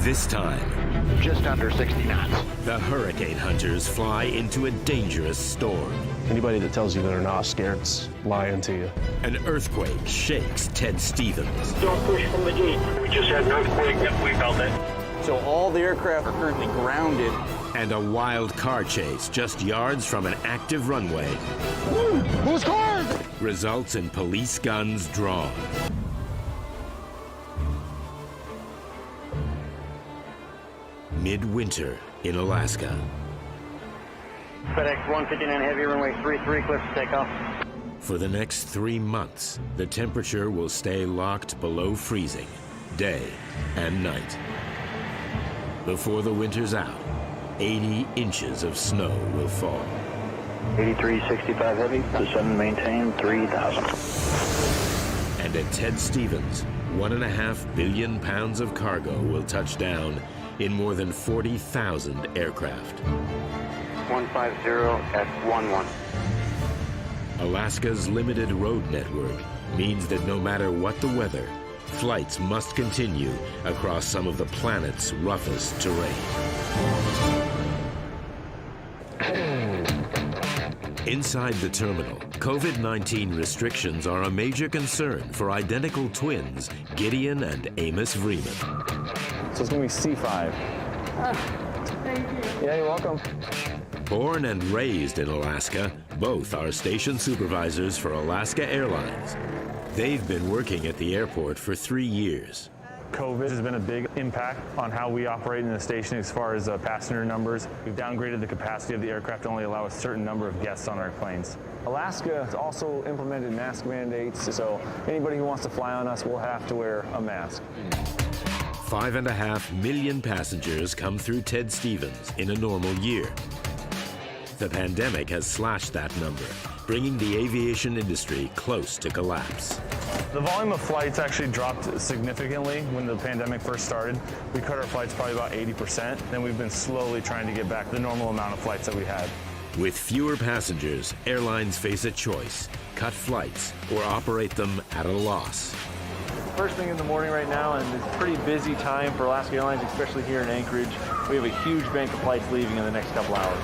This time, just under 60 knots. the hurricane hunters fly into a dangerous storm. Anybody that tells you they're not scared's lying to you. An earthquake shakes Ted Stevens. Don't push from the gate. We just had an earthquake. Yep, we felt it. So all the aircraft are currently grounded. And a wild car chase just yards from an active runway Who's car? results in police guns drawn. Midwinter in Alaska. FedEx 159 Heavy, runway 33, clear for takeoff. For the next 3 months, the temperature will stay locked below freezing, day and night. Before the winter's out, 80 inches of snow will fall. 8365 Heavy, position maintain 3000. And at Ted Stevens, 1.5 billion pounds of cargo will touch down in more than 40,000 aircraft. 150 at 11. Alaska's limited road network means that no matter what the weather, flights must continue across some of the planet's roughest terrain. Inside the terminal, COVID-19 restrictions are a major concern for identical twins Gideon and Amos Vreeman. So it's gonna be C5. Thank you. Yeah, you're welcome. Born and raised in Alaska, both are station supervisors for Alaska Airlines. They've been working at the airport for 3 years. COVID has been a big impact on how we operate in the station as far as passenger numbers. We've downgraded the capacity of the aircraft to only allow a certain number of guests on our planes. Alaska has also implemented mask mandates, so anybody who wants to fly on us will have to wear a mask. 5.5 million passengers come through Ted Stevens in a normal year. The pandemic has slashed that number, bringing the aviation industry close to collapse. The volume of flights actually dropped significantly when the pandemic first started. We cut our flights probably about 80%, and we've been slowly trying to get back the normal amount of flights that we had. With fewer passengers, airlines face a choice: cut flights or operate them at a loss. First thing in the morning right now, and it's a pretty busy time for Alaska Airlines, especially here in Anchorage. We have a huge bank of flights leaving in the next couple hours.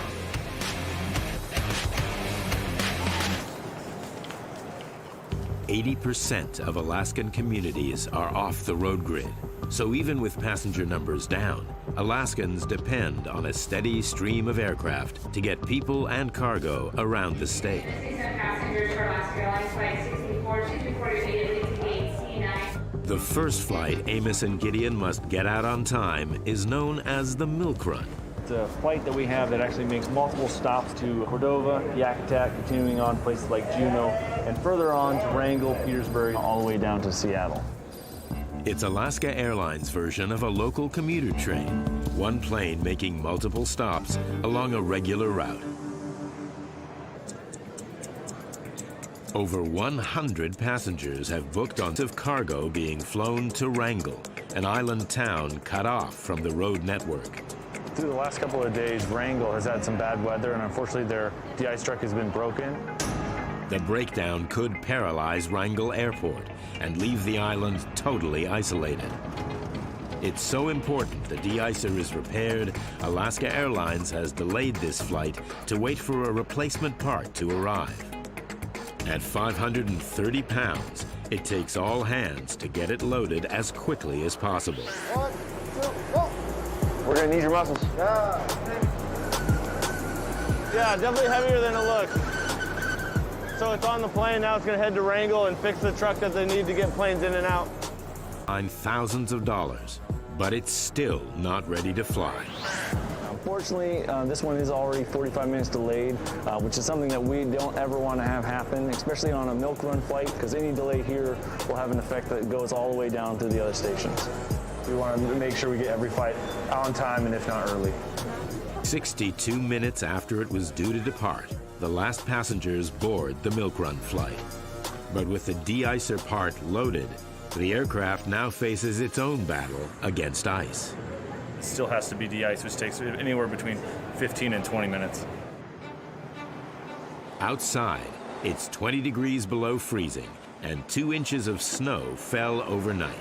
%80 of Alaskan communities are off the road grid. So even with passenger numbers down, Alaskans depend on a steady stream of aircraft to get people and cargo around the state. 67 passengers for Alaska Airlines flight 64, 224 immediately to gate C9. The first flight Amos and Gideon must get out on time is known as the Milk Run. It's a flight that we have that actually makes multiple stops to Cordova, Yakutat, continuing on places like Juneau, and further on to Wrangell, Petersburg, all the way down to Seattle. It's Alaska Airlines' version of a local commuter train, one plane making multiple stops along a regular route. Over 100 passengers have booked on of cargo being flown to Wrangell, an island town cut off from the road network. Through the last couple of days, Wrangell has had some bad weather, and unfortunately their de-ice truck has been broken. The breakdown could paralyze Wrangell Airport and leave the island totally isolated. It's so important the de-icer is repaired, Alaska Airlines has delayed this flight to wait for a replacement part to arrive. At 530 pounds, it takes all hands to get it loaded as quickly as possible. 1, 2, go! We're gonna need your muscles. Yeah, definitely heavier than it looks. So it's on the plane, now it's gonna head to Wrangell and fix the truck that they need to get planes in and out. On thousands of dollars, but it's still not ready to fly. Unfortunately, this one is already 45 minutes delayed, which is something that we don't ever want to have happen, especially on a milk run flight, because any delay here will have an effect that goes all the way down to the other stations. We want to make sure we get every flight on time and if not early. 62 minutes after it was due to depart, the last passengers board the Milk Run flight. But with the de-icer part loaded, the aircraft now faces its own battle against ice. It still has to be de-iced, which takes anywhere between 15 and 20 minutes. Outside, it's 20 degrees below freezing, and 2 inches of snow fell overnight.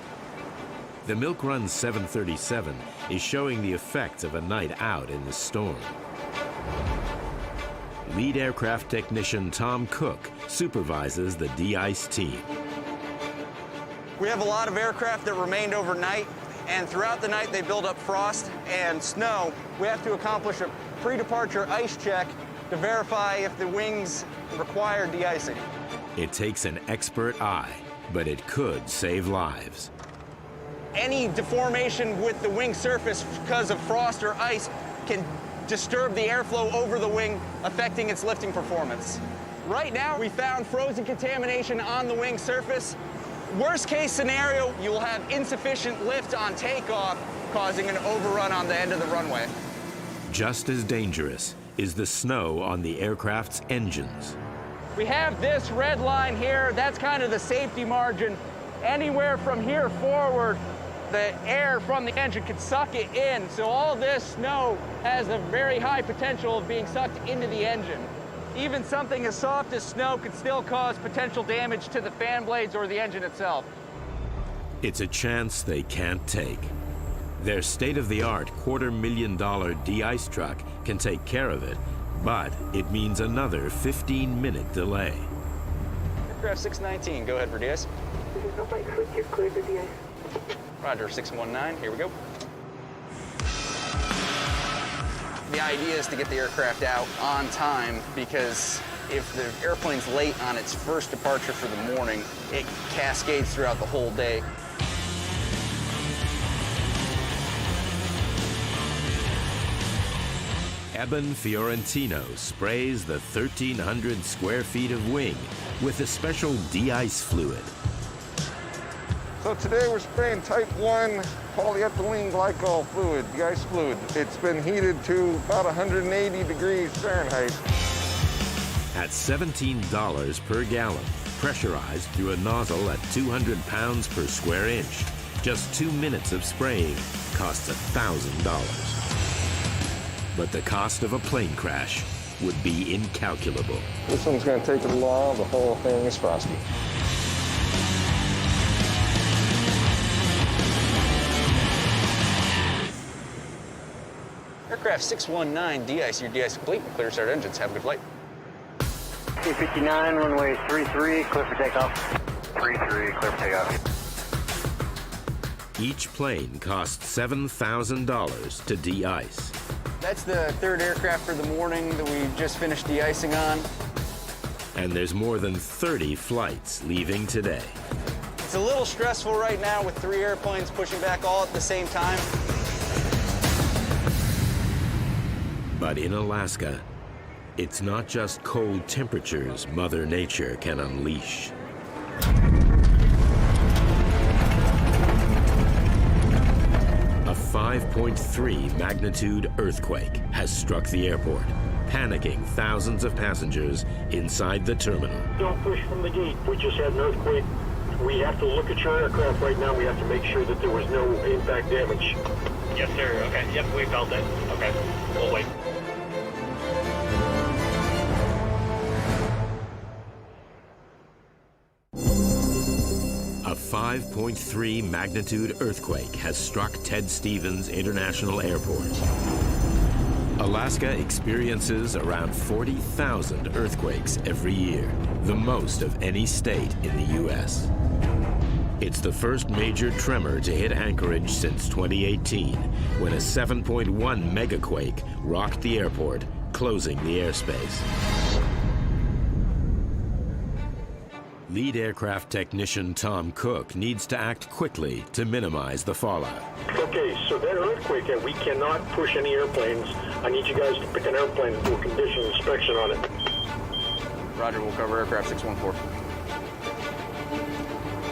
The Milk Run 737 is showing the effects of a night out in the storm. Lead aircraft technician Tom Cook supervises the de-ice team. We have a lot of aircraft that remained overnight, and throughout the night they build up frost and snow. We have to accomplish a pre-departure ice check to verify if the wings require de-icing. It takes an expert eye, but it could save lives. Any deformation with the wing surface because of frost or ice can disturb the airflow over the wing, affecting its lifting performance. Right now, we found frozen contamination on the wing surface. Worst case scenario, you will have insufficient lift on takeoff, causing an overrun on the end of the runway. Just as dangerous is the snow on the aircraft's engines. We have this red line here. That's kind of the safety margin. Anywhere from here forward, the air from the engine could suck it in. So all this snow has a very high potential of being sucked into the engine. Even something as soft as snow could still cause potential damage to the fan blades or the engine itself. It's a chance they can't take. Their state-of-the-art $250,000 de-ice truck can take care of it, but it means another 15-minute delay. Aircraft 619, go ahead for de-ice. You're cleared to de-ice. Roger, 619, here we go. The idea is to get the aircraft out on time, because if the airplane's late on its first departure for the morning, it cascades throughout the whole day. Eben Fiorentino sprays the 1,300 square feet of wing with a special de-ice fluid. So today we're spraying type 1 polyethylene glycol fluid, de-ice fluid. It's been heated to about 180 degrees Fahrenheit. At $17 per gallon, pressurized through a nozzle at 200 pounds per square inch, just 2 minutes of spraying costs $1,000. But the cost of a plane crash would be incalculable. This one's going to take a while. The whole thing is frosty. Aircraft 619, de-ice, your de-ice complete. Clear to start engines. Have a good flight. 259, runway 33, clear for takeoff. 33, clear for takeoff. Each plane costs $7,000 to de-ice. That's the third aircraft for the morning that we just finished de-icing on. And there's more than 30 flights leaving today. It's a little stressful right now with 3 airplanes pushing back all at the same time. But in Alaska, it's not just cold temperatures Mother Nature can unleash. A 5.3 magnitude earthquake has struck the airport, panicking thousands of passengers inside the terminal. Don't push from the gate. We just had an earthquake. We have to look at your aircraft right now. We have to make sure that there was no impact damage. Yes, sir. Okay. Yep, we felt it. Okay. We'll wait. A 5.3 magnitude earthquake has struck Ted Stevens International Airport. Alaska experiences around 40,000 earthquakes every year, the most of any state in the U.S. It's the first major tremor to hit Anchorage since 2018, when a 7.1 megaquake rocked the airport, closing the airspace. Lead aircraft technician Tom Cook needs to act quickly to minimize the fallout. Okay, so that earthquake, we cannot push any airplanes. I need you guys to pick an airplane and do a condition inspection on it. Roger, we'll cover aircraft 614.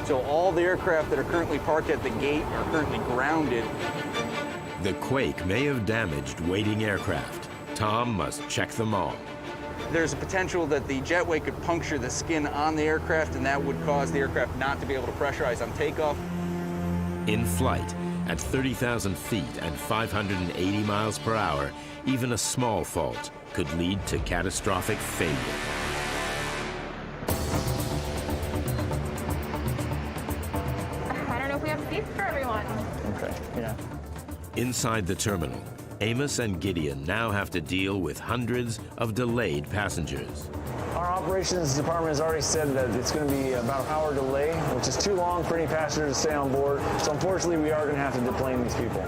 So all the aircraft that are currently parked at the gate are currently grounded. The quake may have damaged waiting aircraft. Tom must check them all. There's a potential that the jetway could puncture the skin on the aircraft, and that would cause the aircraft not to be able to pressurize on takeoff. In flight, at 30,000 feet and 580 miles per hour, even a small fault could lead to catastrophic failure. I don't know if we have seats for everyone. Okay, yeah. Inside the terminal, Amos and Gideon now have to deal with hundreds of delayed passengers. Our operations department has already said that it's going to be about an hour delay, which is too long for any passenger to stay on board. So unfortunately, we are going to have to deplane these people.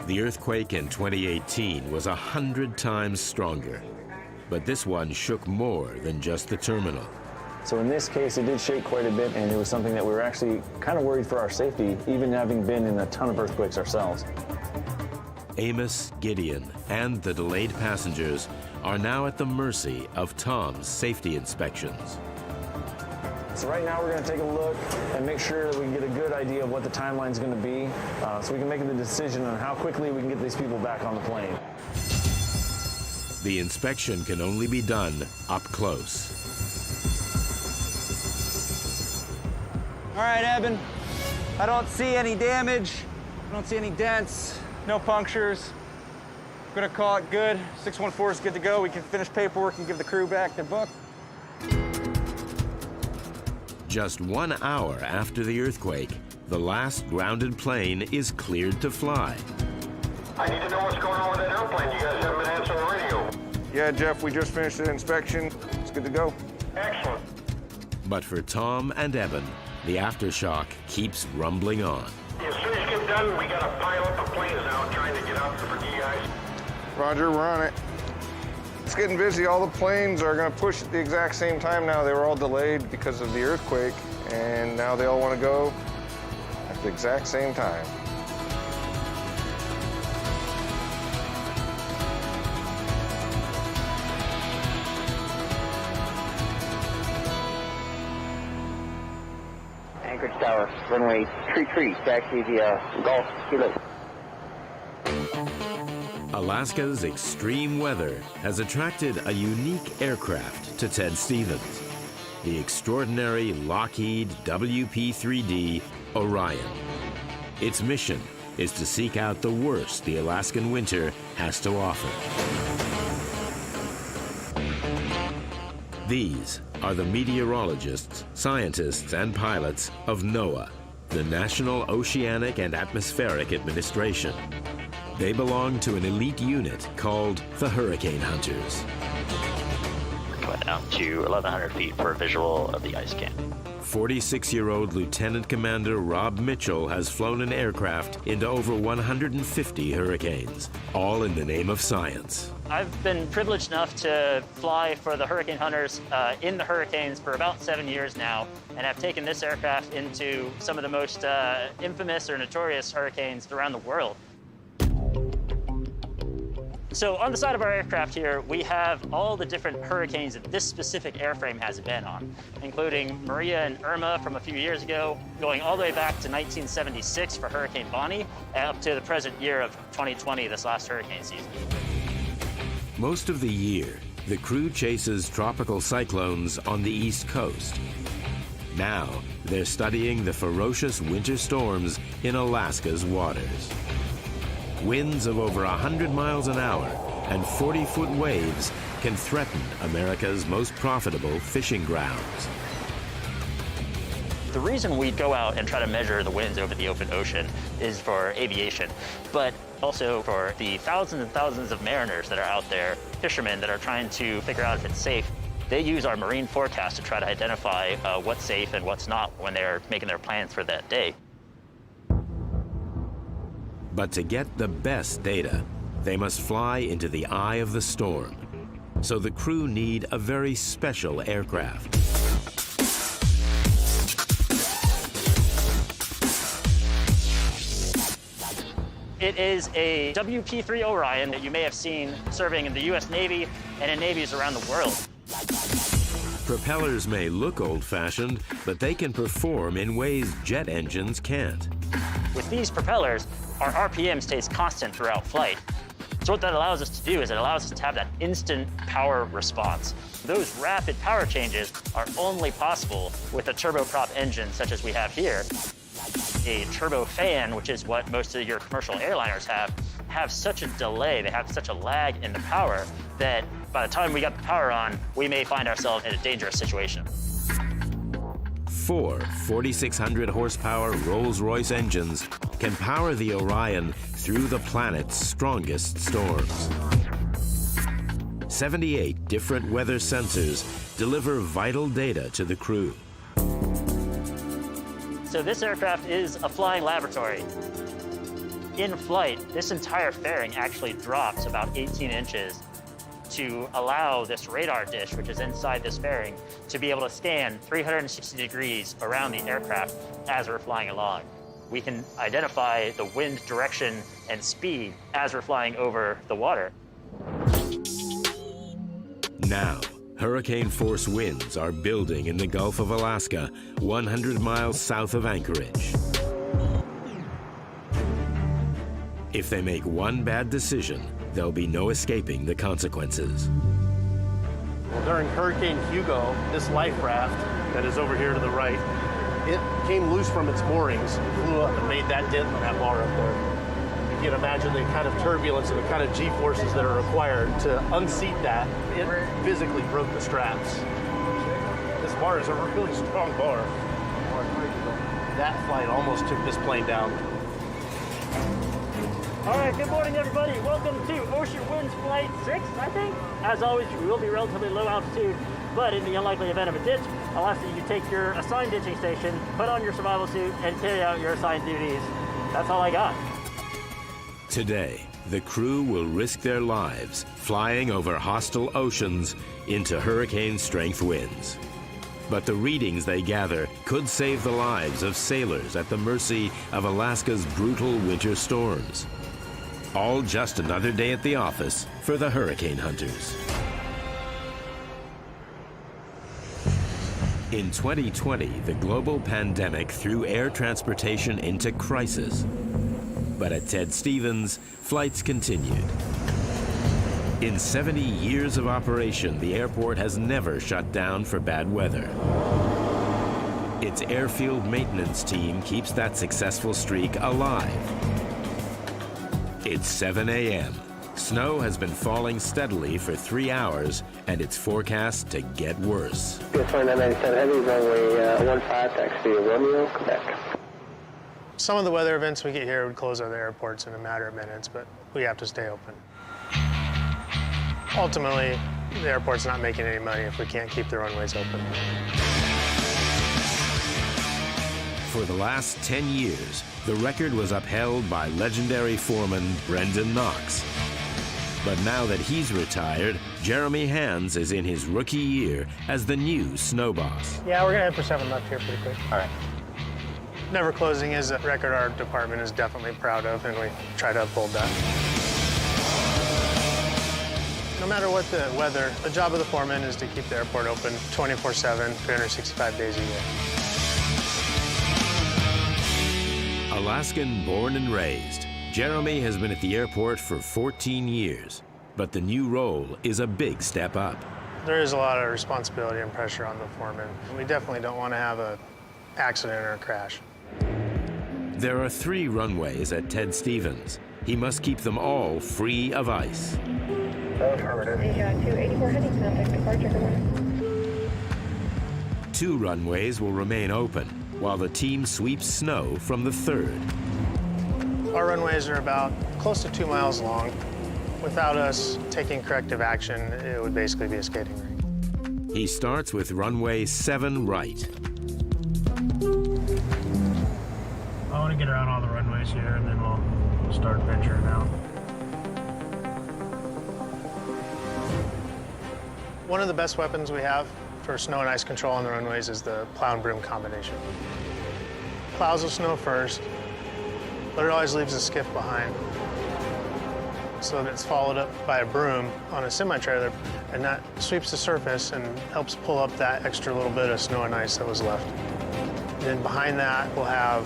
The earthquake in 2018 was 100 times stronger, but this one shook more than just the terminal. So in this case, it did shake quite a bit, and it was something that we were actually kind of worried for our safety, even having been in a ton of earthquakes ourselves. Amos, Gideon, and the delayed passengers are now at the mercy of Tom's safety inspections. So right now we're going to take a look and make sure that we can get a good idea of what the timeline is going to be, so we can make the decision on how quickly we can get these people back on the plane. The inspection can only be done up close. All right, Eben. I don't see any damage. I don't see any dents, no punctures. I'm gonna call it good. 614 is good to go. We can finish paperwork and give the crew back their book. Just 1 hour after the earthquake, the last grounded plane is cleared to fly. I need to know what's going on with that airplane. You guys haven't been answering the radio. Yeah, Jeff, we just finished the inspection. It's good to go. Excellent. But for Tom and Eben, the aftershock keeps rumbling on. As soon as you get done, we gotta pile up the planes now trying to get out for de-ice. Roger, we're on it. It's getting busy. All the planes are going to push at the exact same time now. They were all delayed because of the earthquake, and now they all want to go at the exact same time. Anchorage Tower, runway 33, taxi via Gulf, Kilo. Alaska's extreme weather has attracted a unique aircraft to Ted Stevens, the extraordinary Lockheed WP-3D Orion. Its mission is to seek out the worst the Alaskan winter has to offer. These are the meteorologists, scientists, and pilots of NOAA, the National Oceanic and Atmospheric Administration. They belong to an elite unit called the Hurricane Hunters. Coming down to 1,100 feet for a visual of the ice camp. 46-year-old Lieutenant Commander Rob Mitchell has flown an aircraft into over 150 hurricanes, all in the name of science. I've been privileged enough to fly for the Hurricane Hunters in the hurricanes for about 7 years now, and have taken this aircraft into some of the most infamous or notorious hurricanes around the world. So on the side of our aircraft here, we have all the different hurricanes that this specific airframe has been on, including Maria and Irma from a few years ago, going all the way back to 1976 for Hurricane Bonnie, and up to the present year of 2020, this last hurricane season. Most of the year, the crew chases tropical cyclones on the East Coast. Now, they're studying the ferocious winter storms in Alaska's waters. Winds of over 100 miles an hour and 40-foot waves can threaten America's most profitable fishing grounds. The reason we go out and try to measure the winds over the open ocean is for aviation, but also for the thousands and thousands of mariners that are out there, fishermen that are trying to figure out if it's safe. They use our marine forecast to try to identify what's safe and what's not when they're making their plans for that day. But to get the best data, they must fly into the eye of the storm. So the crew need a very special aircraft. It is a WP-3 Orion that you may have seen serving in the U.S. Navy and in navies around the world. Propellers may look old-fashioned, but they can perform in ways jet engines can't. With these propellers, our RPM stays constant throughout flight. So what that allows us to do is it allows us to have that instant power response. Those rapid power changes are only possible with a turboprop engine such as we have here. A turbofan, which is what most of your commercial airliners have such a delay, they have such a lag in the power that by the time we got the power on, we may find ourselves in a dangerous situation. 4 4,600 horsepower Rolls-Royce engines can power the Orion through the planet's strongest storms. 78 different weather sensors deliver vital data to the crew. So this aircraft is a flying laboratory. In flight, this entire fairing actually drops about 18 inches to allow this radar dish, which is inside this fairing, to be able to scan 360 degrees around the aircraft as we're flying along. We can identify the wind direction and speed as we're flying over the water. Now, hurricane-force winds are building in the Gulf of Alaska, 100 miles south of Anchorage. If they make one bad decision, there'll be no escaping the consequences. Well, during Hurricane Hugo, this life raft that is over here to the right, it came loose from its moorings, flew up and made that dent on that bar up there. You can imagine the kind of turbulence and the kind of G-forces that are required to unseat that. It physically broke the straps. This bar is a really strong bar. That flight almost took this plane down. All right, good morning, everybody. Welcome to Ocean Winds Flight 6, I think. As always, we will be relatively low altitude, but in the unlikely event of a ditch, I'll ask that you take your assigned ditching station, put on your survival suit, and carry out your assigned duties. That's all I got. Today, the crew will risk their lives flying over hostile oceans into hurricane-strength winds. But the readings they gather could save the lives of sailors at the mercy of Alaska's brutal winter storms. All just another day at the office for the hurricane hunters. In 2020, the global pandemic threw air transportation into crisis. But at Ted Stevens, flights continued. In 70 years of operation, the airport has never shut down for bad weather. Its airfield maintenance team keeps that successful streak alive. It's 7 a.m. Snow has been falling steadily for 3 hours, and it's forecast to get worse. Flight 997 Heavy, runway 15, taxi Romeo, Quebec. Some of the weather events we get here would close other airports in a matter of minutes, but we have to stay open. Ultimately, the airport's not making any money if we can't keep the runways open. For the last 10 years, the record was upheld by legendary foreman Brendan Knox. But now that he's retired, Jeremy Hands is in his rookie year as the new snow boss. Yeah, we're gonna head for 7 left here pretty quick. All right. Never closing is a record our department is definitely proud of, and we try to uphold that. No matter what the weather, the job of the foreman is to keep the airport open 24/7, 365 days a year. Alaskan born and raised, Jeremy has been at the airport for 14 years, but the new role is a big step up. There is a lot of responsibility and pressure on the foreman. We definitely don't want to have an accident or a crash. There are 3 runways at Ted Stevens. He must keep them all free of ice. Affirmative. 284 Huntington, take departure, good morning. 2 runways will remain open, while the team sweeps snow from the 3rd. Our runways are about close to 2 miles long. Without us taking corrective action, it would basically be a skating rink. He starts with runway 7 right. I want to get around all the runways here, and then we'll start venturing out. One of the best weapons we have for snow and ice control on the runways is the plow and broom combination. Plows the snow first, but it always leaves a skiff behind. So that it's followed up by a broom on a semi-trailer, and that sweeps the surface and helps pull up that extra little bit of snow and ice that was left. And then behind that, we'll have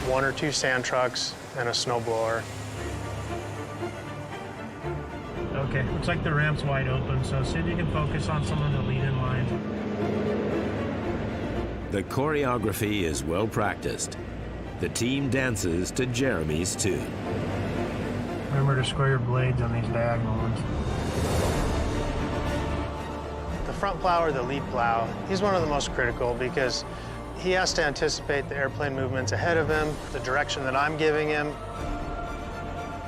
1 or 2 sand trucks and a snow blower. Okay, looks like the ramp's wide open, so see if you can focus on some of the lead-in lines. The choreography is well practiced. The team dances to Jeremy's tune. Remember to square your blades on these diagonal ones. The front plow or the lead plow, he's one of the most critical because He has to anticipate the airplane movements ahead of him, the direction that I'm giving him.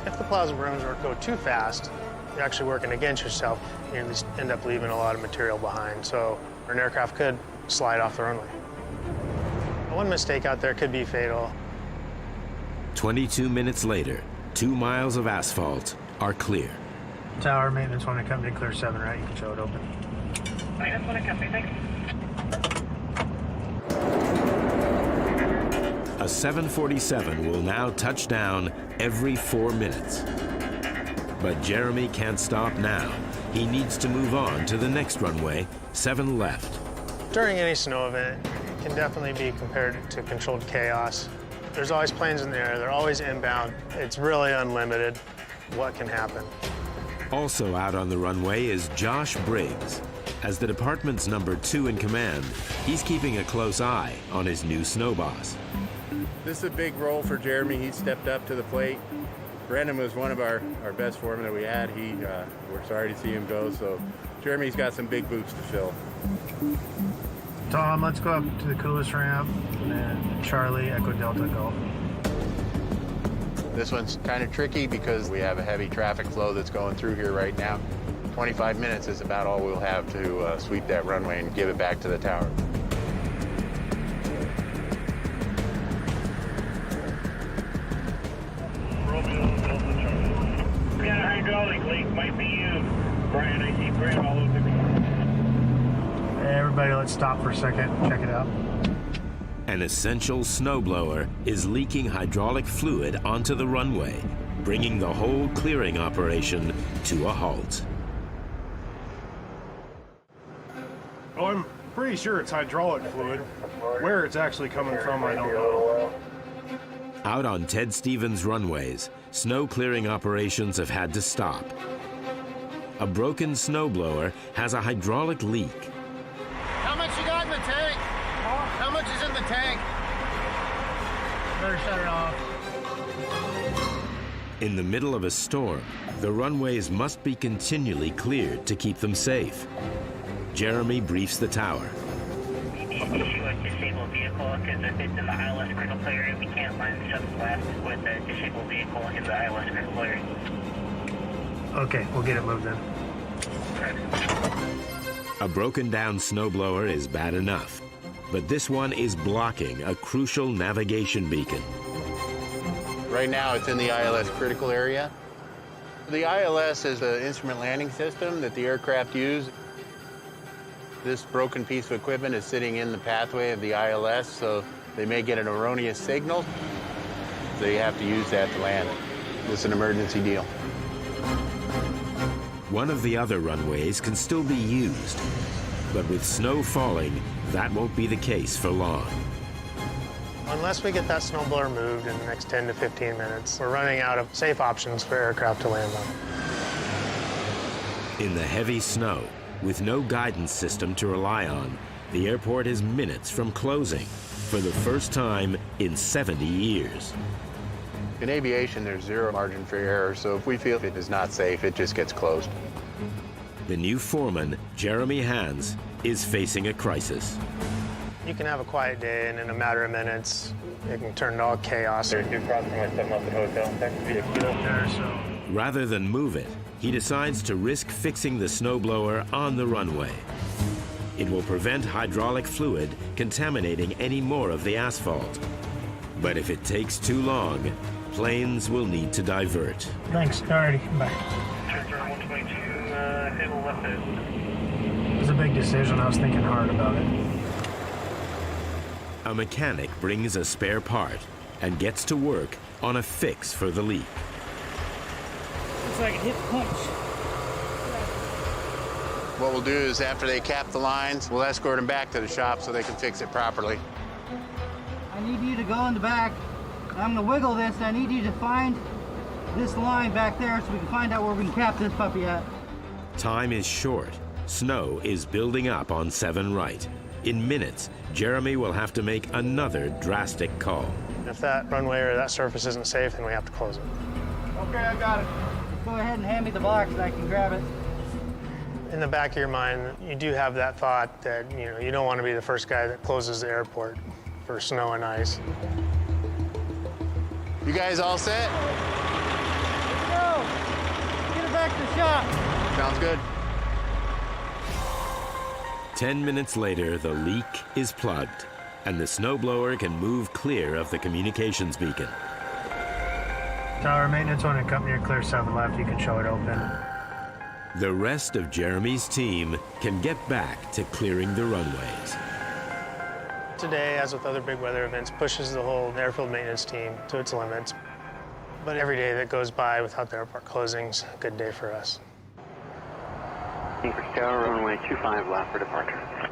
If the plows and brooms go too fast, you're actually working against yourself. You end up leaving a lot of material behind. So an aircraft could slide off the runway. One mistake out there could be fatal. 22 minutes later, 2 miles of asphalt are clear. Tower maintenance, one company, clear 7 right, you can show it open. Maintenance, one company, thanks. A 747 will now touch down every 4 minutes. But Jeremy can't stop now. He needs to move on to the next runway, 7 left. During any snow event, it can definitely be compared to controlled chaos. There's always planes in the air, they're always inbound. It's really unlimited what can happen. Also out on the runway is Josh Briggs. As the department's number 2 in command, he's keeping a close eye on his new snow boss. This is a big role for Jeremy. He stepped up to the plate. Brendan was one of our best foremen that we had. We're sorry to see him go, so Jeremy's got some big boots to fill. Tom, let's go up to the coolest ramp, and then Charlie, Echo Delta, go. This one's kind of tricky because we have a heavy traffic flow that's going through here right now. 25 minutes is about all we'll have to sweep that runway and give it back to the tower. We got a hydraulic leak, might be you. Brian, I see Brian all over me. Hey, everybody, let's stop for a second, check it out. An essential snowblower is leaking hydraulic fluid onto the runway, bringing the whole clearing operation to a halt. Oh, I'm pretty sure it's hydraulic fluid. Where it's actually coming from, I don't know. Out on Ted Stevens runways, snow clearing operations have had to stop. A broken snowblower has a hydraulic leak. How much you got in the tank? How much is in the tank? Better shut it off. In the middle of a storm, the runways must be continually cleared to keep them safe. Jeremy briefs the tower. We need to issue a disabled vehicle because if it's in the ILS critical area, we can't line stuff left with a disabled vehicle in the ILS critical area. Okay, we'll get it moved in. A broken down snowblower is bad enough, but this one is blocking a crucial navigation beacon. Right now it's in the ILS critical area. The ILS is the instrument landing system that the aircraft use. This broken piece of equipment is sitting in the pathway of the ILS, so they may get an erroneous signal. They have to use that to land it. It's an emergency deal. One of the other runways can still be used, but with snow falling, that won't be the case for long. Unless we get that snowblower moved in the next 10 to 15 minutes, we're running out of safe options for aircraft to land on. In the heavy snow, with no guidance system to rely on, the airport is minutes from closing for the first time in 70 years. In aviation, there's zero margin for error, so if we feel it is not safe, it just gets closed. The new foreman, Jeremy Hans, is facing a crisis. You can have a quiet day, and in a matter of minutes, it can turn to all chaos. There's two crossing with 7 up the hotel. That could be a kilo there, so. Rather than move it, he decides to risk fixing the snowblower on the runway. It will prevent hydraulic fluid contaminating any more of the asphalt. But if it takes too long, planes will need to divert. Thanks. Alrighty, bye. 122, table left it. It was a big decision. I was thinking hard about it. A mechanic brings a spare part and gets to work on a fix for the leak. Looks like it hit the punch. What we'll do is after they cap the lines, we'll escort them back to the shop so they can fix it properly. I need you to go in the back. I'm gonna wiggle this. I need you to find this line back there so we can find out where we can cap this puppy at. Time is short. Snow is building up on 7 right. In minutes, Jeremy will have to make another drastic call. If that runway or that surface isn't safe, then we have to close it. Okay, I got it. Go ahead and hand me the box and I can grab it. In the back of your mind, you do have that thought that, you don't want to be the first guy that closes the airport. for snow and ice. You guys all set? Go! Get it back to the shop. Sounds good. 10 minutes later, the leak is plugged, and the snowblower can move clear of the communications beacon. Tower maintenance, when it comes near clear 7 left, you can show it open. The rest of Jeremy's team can get back to clearing the runways. Today, as with other big weather events, pushes the whole airfield maintenance team to its limits. But every day that goes by without the airport closing's a good day for us. Anchorage Tower, runway 25 left for departure.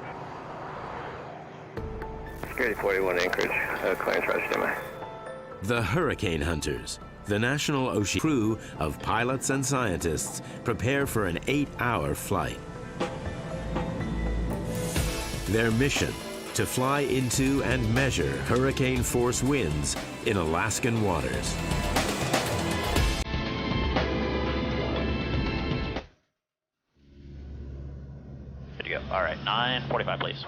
Security 41 Anchorage, clearance right standby. The Hurricane Hunters, the National Ocean crew of pilots and scientists, prepare for an 8-hour flight. Their mission, to fly into and measure hurricane force winds in Alaskan waters. Good to go. All right, 9:45, please.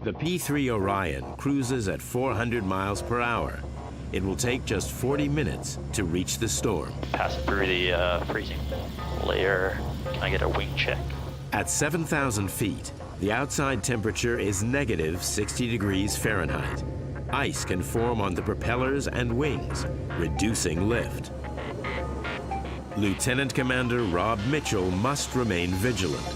The P-3 Orion cruises at 400 miles per hour. It will take just 40 minutes to reach the storm. Pass through the freezing layer. Can I get a wing check? At 7,000 feet, the outside temperature is negative 60 degrees Fahrenheit. Ice can form on the propellers and wings, reducing lift. Lieutenant Commander Rob Mitchell must remain vigilant.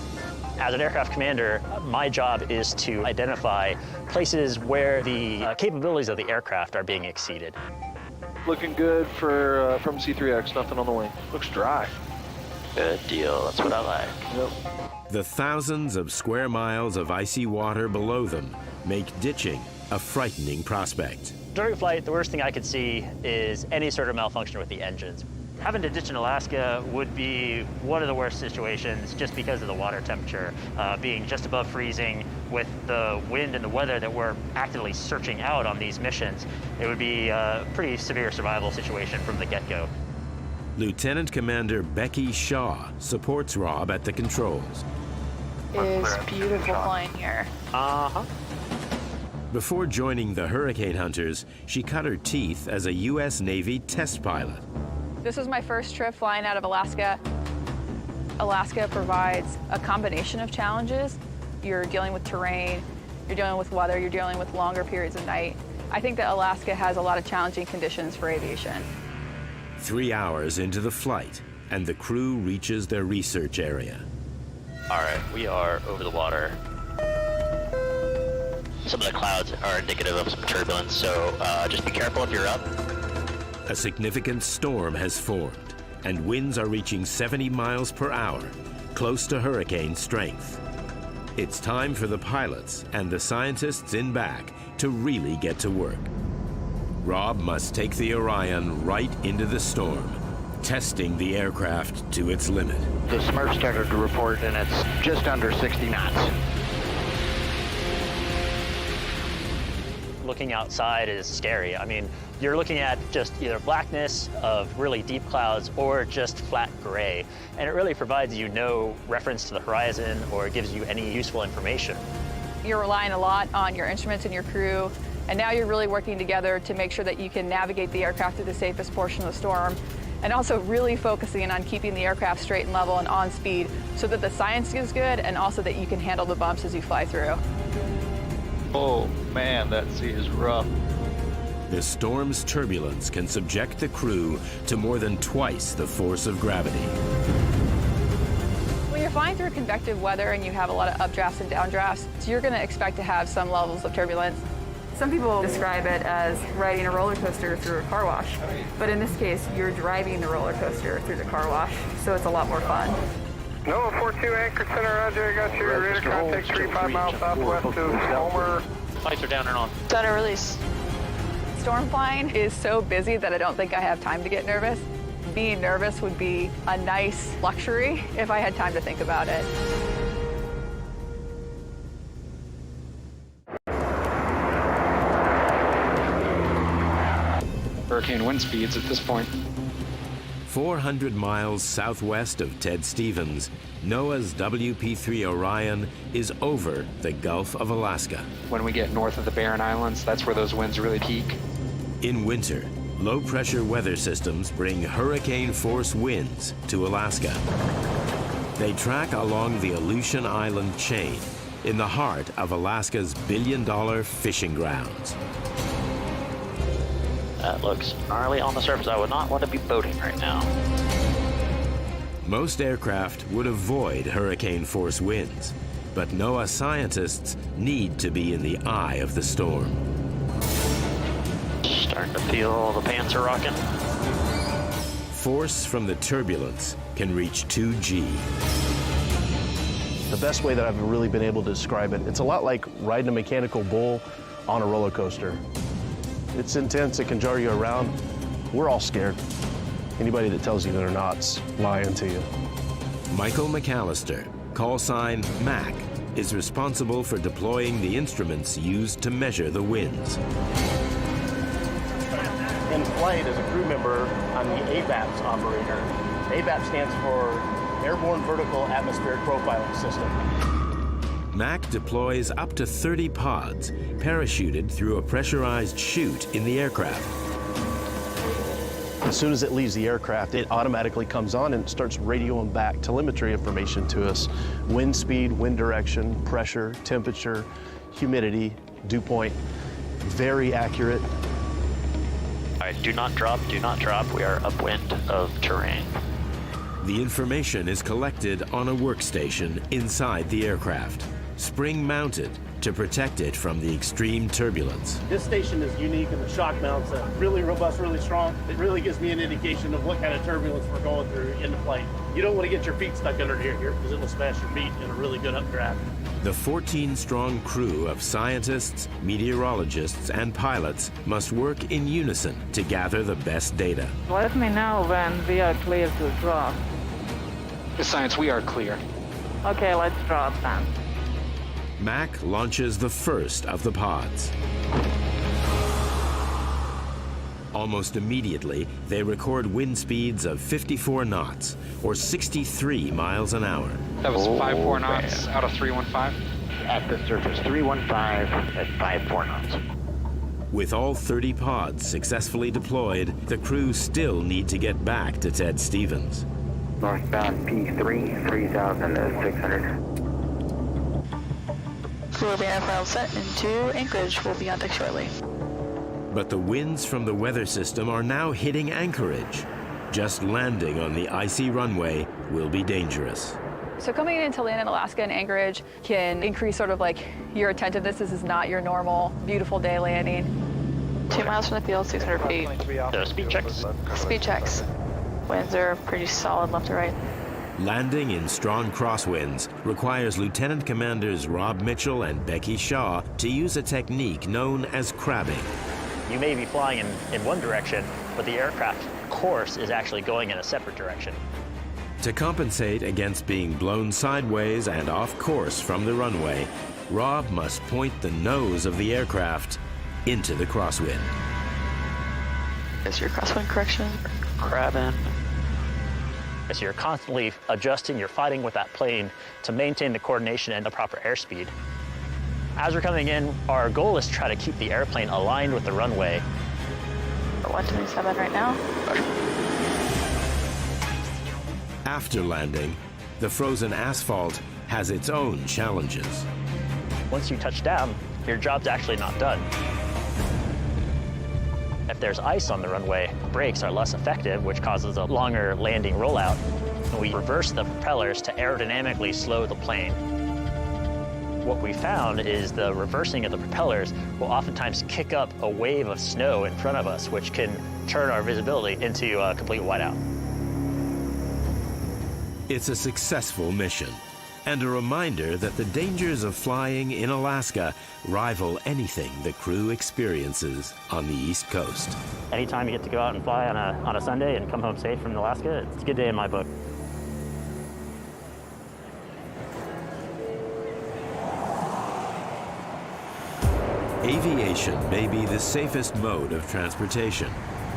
As an aircraft commander, my job is to identify places where the capabilities of the aircraft are being exceeded. Looking good for from C3X, nothing on the wing. Looks dry. Good deal, that's what I like. Yep. The thousands of square miles of icy water below them make ditching a frightening prospect. During flight, the worst thing I could see is any sort of malfunction with the engines. Having to ditch in Alaska would be one of the worst situations just because of the water temperature being just above freezing. With the wind and the weather that we're actively searching out on these missions, it would be a pretty severe survival situation from the get-go. Lieutenant Commander Becky Shaw supports Rob at the controls. It is beautiful flying here. Uh-huh. Before joining the Hurricane Hunters, she cut her teeth as a U.S. Navy test pilot. This was my first trip flying out of Alaska. Alaska provides a combination of challenges. You're dealing with terrain, you're dealing with weather, you're dealing with longer periods of night. I think that Alaska has a lot of challenging conditions for aviation. 3 hours into the flight, and the crew reaches their research area. All right, we are over the water. Some of the clouds are indicative of some turbulence, so just be careful if you're up. A significant storm has formed, and winds are reaching 70 miles per hour, close to hurricane strength. It's time for the pilots and the scientists in back to really get to work. Rob must take the Orion right into the storm, testing the aircraft to its limit. The Smurf started to report, and it's just under 60 knots. Looking outside is scary. I mean, you're looking at just either blackness of really deep clouds or just flat gray. And it really provides you no reference to the horizon or gives you any useful information. You're relying a lot on your instruments and your crew, and now you're really working together to make sure that you can navigate the aircraft through the safest portion of the storm, and also really focusing on keeping the aircraft straight and level and on speed so that the science is good and also that you can handle the bumps as you fly through. Oh man, that sea is rough. The storm's turbulence can subject the crew to more than twice the force of gravity. When you're flying through convective weather and you have a lot of updrafts and downdrafts, so you're going to expect to have some levels of turbulence. Some people describe it as riding a roller coaster through a car wash, but in this case, you're driving the roller coaster through the car wash, so it's a lot more fun. Nova 42 Anchor Center, Roger. I got your radar contact 35 miles southwest of Homer. Lights are down and on. Got a release. Storm flying is so busy that I don't think I have time to get nervous. Being nervous would be a nice luxury if I had time to think about it. Hurricane wind speeds at this point. 400 miles southwest of Ted Stevens, NOAA's WP-3 Orion is over the Gulf of Alaska. When we get north of the Barren Islands, that's where those winds really peak. In winter, low-pressure weather systems bring hurricane-force winds to Alaska. They track along the Aleutian Island chain in the heart of Alaska's billion-dollar fishing grounds. That looks gnarly on the surface. I would not want to be boating right now. Most aircraft would avoid hurricane-force winds, but NOAA scientists need to be in the eye of the storm. Starting to feel the pants are rocking. Force from the turbulence can reach 2G. The best way that I've really been able to describe it, it's a lot like riding a mechanical bull on a roller coaster. It's intense, it can jar you around. We're all scared. Anybody that tells you they're not's lying to you. Michael McAllister, call sign Mac, is responsible for deploying the instruments used to measure the winds. In flight as a crew member, I'm the AVAPS operator. AVAP stands for Airborne Vertical Atmospheric Profiling System. Mac deploys up to 30 pods, parachuted through a pressurized chute in the aircraft. As soon as it leaves the aircraft, it automatically comes on and starts radioing back telemetry information to us. Wind speed, wind direction, pressure, temperature, humidity, dew point. Very accurate. All right, do not drop, do not drop. We are upwind of terrain. The information is collected on a workstation inside the aircraft, spring-mounted to protect it from the extreme turbulence. This station is unique in the shock mounts are really robust, really strong. It really gives me an indication of what kind of turbulence we're going through in the flight. You don't want to get your feet stuck under here because it'll smash your feet in a really good updraft. The 14-strong crew of scientists, meteorologists, and pilots must work in unison to gather the best data. Let me know when we are clear to drop. Science, we are clear. Okay, let's drop then. Mac launches the first of the pods. Almost immediately, they record wind speeds of 54 knots, or 63 miles an hour. That was 54 knots out of 315? At the surface, 315 at 54 knots. With all 30 pods successfully deployed, the crew still need to get back to Ted Stevens. Northbound P3, 3,600. Roving aircraft set into Anchorage will be on deck shortly. But the winds from the weather system are now hitting Anchorage. Just landing on the icy runway will be dangerous. So coming in to land in Alaska and Anchorage can increase sort of like your attentiveness. This is not your normal beautiful day landing. 2 miles from the field, 600 feet. So speed checks. Speed checks. Winds are pretty solid left to right. Landing in strong crosswinds requires Lieutenant Commanders Rob Mitchell and Becky Shaw to use a technique known as crabbing. You may be flying in one direction, but the aircraft course is actually going in a separate direction. To compensate against being blown sideways and off course from the runway, Rob must point the nose of the aircraft into the crosswind. Is your crosswind correction? Crabbing. So you're constantly adjusting, you're fighting with that plane to maintain the coordination and the proper airspeed. As we're coming in, our goal is to try to keep the airplane aligned with the runway. 127 right now. After landing, the frozen asphalt has its own challenges. Once you touch down, your job's actually not done. If there's ice on the runway, brakes are less effective, which causes a longer landing rollout. And we reverse the propellers to aerodynamically slow the plane. What we found is the reversing of the propellers will oftentimes kick up a wave of snow in front of us, which can turn our visibility into a complete whiteout. It's a successful mission, and a reminder that the dangers of flying in Alaska rival anything the crew experiences on the East Coast. Anytime you get to go out and fly on a Sunday and come home safe from Alaska, it's a good day in my book. Aviation may be the safest mode of transportation,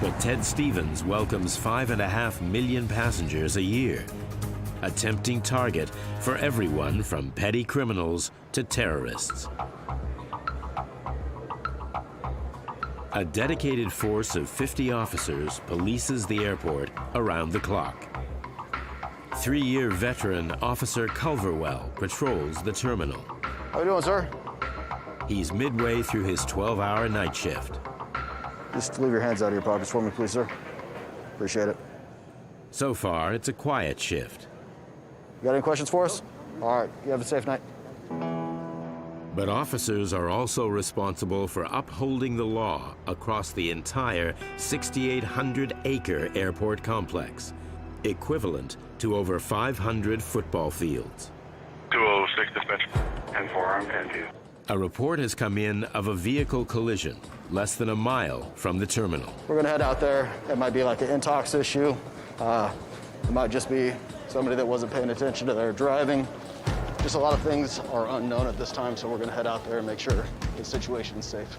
But Ted Stevens welcomes 5.5 million passengers a year, a tempting target for everyone from petty criminals to terrorists. A dedicated force of 50 officers polices the airport around the clock. 3-year veteran Officer Culverwell patrols the terminal. How you doing, sir? He's midway through his 12-hour night shift. Just leave your hands out of your pockets for me, please, sir. Appreciate it. So far, it's a quiet shift. You got any questions for us? All right, you have a safe night. But officers are also responsible for upholding the law across the entire 6,800-acre airport complex, equivalent to over 500 football fields. 206 dispatch, 10-4, I'm 10-2. A report has come in of a vehicle collision less than a mile from the terminal. We're gonna head out there. It might be like an intox issue. It might just be somebody that wasn't paying attention to their driving. Just a lot of things are unknown at this time, so we're gonna head out there and make sure the situation's safe.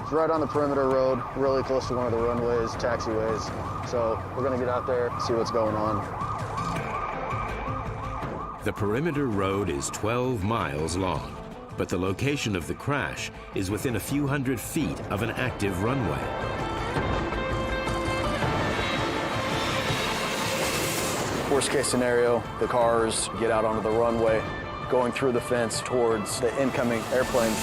It's right on the perimeter road, really close to one of the runways, taxiways. So we're gonna get out there, see what's going on. The perimeter road is 12 miles long, but the location of the crash is within a few hundred feet of an active runway. Worst case scenario, the cars get out onto the runway, going through the fence towards the incoming airplane.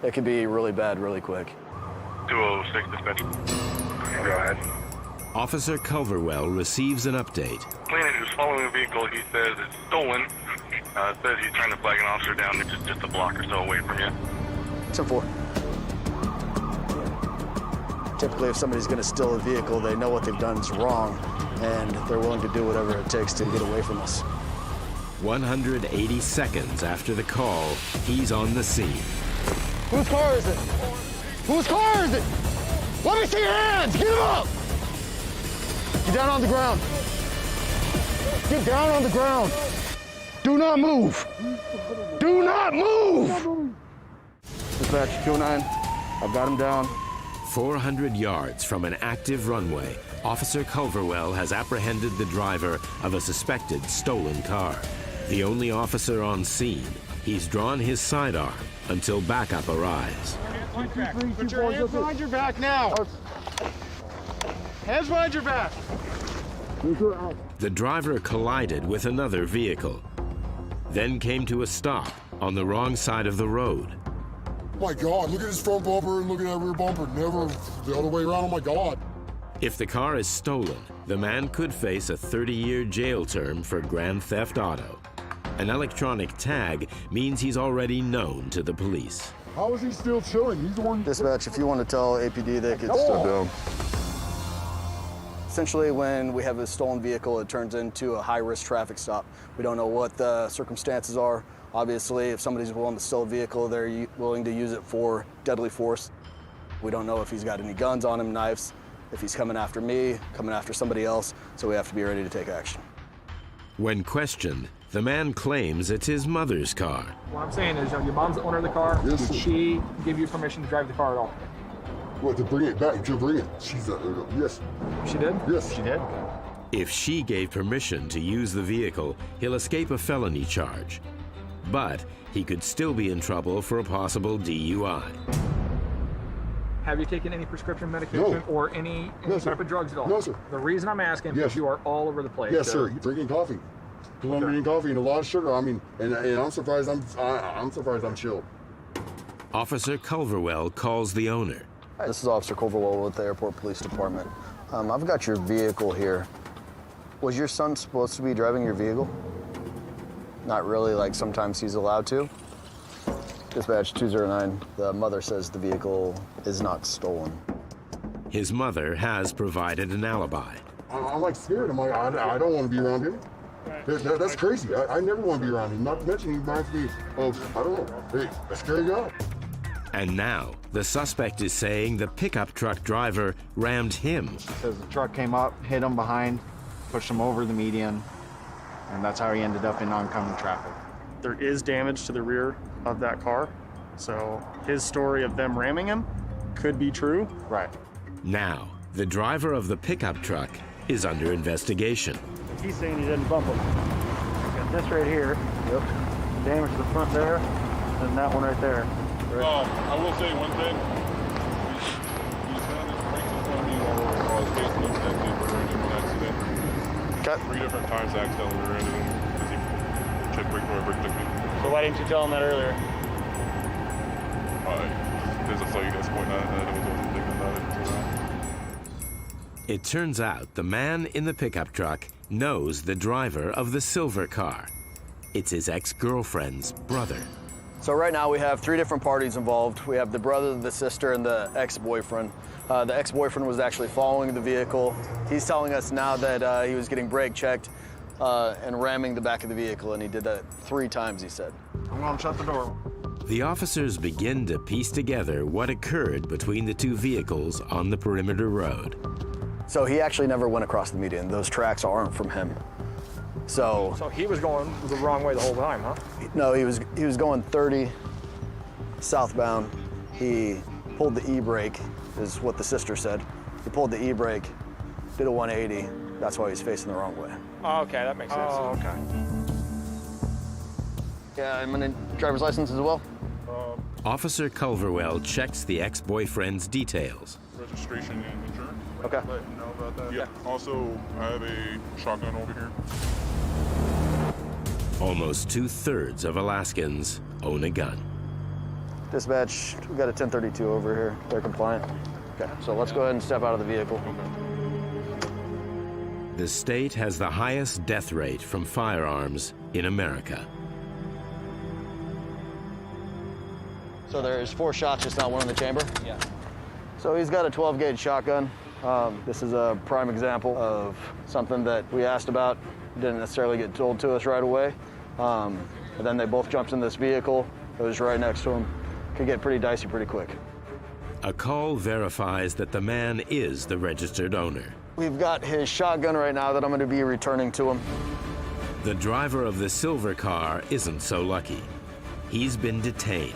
It could be really bad really quick. 206 dispatch. Go ahead. Officer Culverwell receives an update. Plaintiff who's following the vehicle, he says it's stolen. Says he's trying to flag an officer down just a block or so away from you. 10-4. Typically, if somebody's going to steal a vehicle, they know what they've done is wrong, and they're willing to do whatever it takes to get away from us. 180 seconds after the call, he's on the scene. Whose car is it? Whose car is it? Let me see your hands! Get them up! Get down on the ground. Get down on the ground. Do not move. Do not move! Dispatch 209, I've got him down. 400 yards from an active runway, Officer Culverwell has apprehended the driver of a suspected stolen car. The only officer on scene, he's drawn his sidearm until backup arrives. Put your hands behind your back now. Hands behind your back. The driver collided with another vehicle, then came to a stop on the wrong side of the road. My God, look at his front bumper and look at that rear bumper. Never the other way around, oh my God. If the car is stolen, the man could face a 30-year jail term for grand theft auto. An electronic tag means he's already known to the police. How is he still chilling? He's the one. Dispatch, if you want to tell APD, they could step down. Essentially, when we have a stolen vehicle, it turns into a high-risk traffic stop. We don't know what the circumstances are. Obviously, if somebody's willing to steal a vehicle, they're willing to use it for deadly force. We don't know if he's got any guns on him, knives, if he's coming after me, coming after somebody else, so we have to be ready to take action. When questioned, the man claims it's his mother's car. What I'm saying is, your mom's the owner of the car. Yes, Did she give you permission to drive the car at all? What, to bring it back, to bring it? She's, yes. She did? Yes. She did? If she gave permission to use the vehicle, he'll escape a felony charge. But he could still be in trouble for a possible DUI. Have you taken any prescription medication No. or any type of drugs at all? No, sir. The reason I'm asking is because you are all over the place. Yes, sir. Drinking coffee. Colombian coffee and a lot of sugar. I mean, and I'm surprised I'm chilled. Officer Culverwell calls the owner. Hi, this is Officer Culverwell with the Airport Police Department. I've got your vehicle here. Was your son supposed to be driving your vehicle? Not really, like sometimes he's allowed to. Dispatch 209, the mother says the vehicle is not stolen. His mother has provided an alibi. I'm like scared. I'm like, I don't want to be around him. That's crazy. I never want to be around him. Not to mention he reminds me of, I don't know, hey, a scary guy. And now, the suspect is saying the pickup truck driver rammed him. Says the truck came up, hit him behind, pushed him over the median, and that's how he ended up in oncoming traffic. There is damage to the rear of that car. So his story of them ramming him could be true. Right. Now, the driver of the pickup truck is under investigation. He's saying he didn't bump him. Got this right here. Yep. Damage to the front there, and that one right there. Right. I will say one thing. He's found his brakes in front of me while we were facing him that we were in an accident. Okay. 3 different times accidentally we were in him because he checked brake whoever took me. So why didn't you tell him that earlier? Because I saw you guys pointing at it and I wasn't thinking about it until now. It turns out the man in the pickup truck knows the driver of the silver car. It's his ex-girlfriend's brother. So right now we have 3 different parties involved. We have the brother, the sister, and the ex-boyfriend. The ex-boyfriend was actually following the vehicle. He's telling us now that he was getting brake checked and ramming the back of the vehicle, and he did that 3 times, he said. I'm gonna shut the door. The officers begin to piece together what occurred between the 2 vehicles on the perimeter road. So he actually never went across the median. Those tracks aren't from him. So he was going the wrong way the whole time, huh? No, he was going 30 southbound. He pulled the e-brake, is what the sister said. He pulled the e-brake, did a 180. That's why he's facing the wrong way. Oh, okay, that makes sense. Oh, okay. Yeah, I'm gonna driver's license as well. Officer Culverwell checks the ex-boyfriend's details. Registration and insurance. Okay. Let you know about that. Yeah. Also, I have a shotgun over here. Almost 2/3 of Alaskans own a gun. Dispatch, we got a 1032 over here. They're compliant. Okay, so let's go ahead and step out of the vehicle. The state has the highest death rate from firearms in America. So there's 4 shots, just not one in the chamber? Yeah. So he's got a 12-gauge shotgun. This is a prime example of something that we asked about, didn't necessarily get told to us right away. And then they both jumped in this vehicle. It was right next to him. Could get pretty dicey pretty quick. A call verifies that the man is the registered owner. We've got his shotgun right now that I'm going to be returning to him. The driver of the silver car isn't so lucky. He's been detained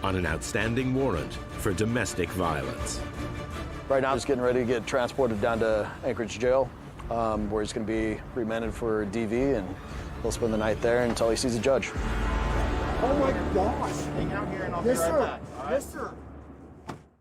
on an outstanding warrant for domestic violence. Right now, he's getting ready to get transported down to Anchorage Jail, where he's going to be remanded for DV, and he'll spend the night there until he sees a judge. Oh my gosh! Hang out here and I'll be right back. Yes, sir.